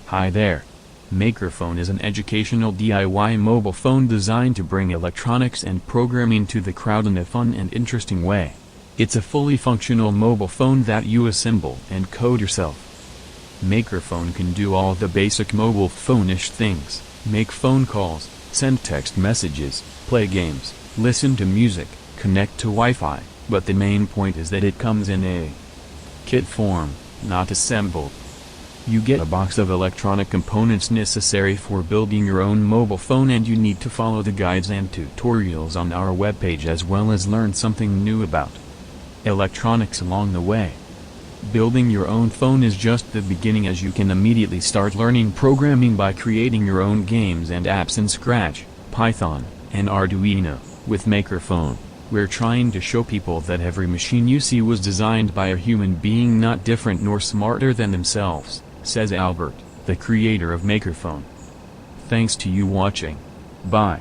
Hi there. MAKERphone is an educational DIY mobile phone designed to bring electronics and programming to the crowd in a fun and interesting way. It's a fully functional mobile phone that you assemble and code yourself. MAKERphone can do all the basic mobile phone-ish things: make phone calls, send text messages, play games, listen to music, connect to Wi-Fi, but the main point is that it comes in a kit form, not assembled. You get a box of electronic components necessary for building your own mobile phone, and you need to follow the guides and tutorials on our webpage as well as learn something new about electronics along the way. Building your own phone is just the beginning, as you can immediately start learning programming by creating your own games and apps in Scratch, Python, and Arduino. With MAKERphone, we're trying to show people that every machine you see was designed by a human being, not different nor smarter than themselves, says Albert, the creator of MAKERphone. Thanks to you watching. Bye.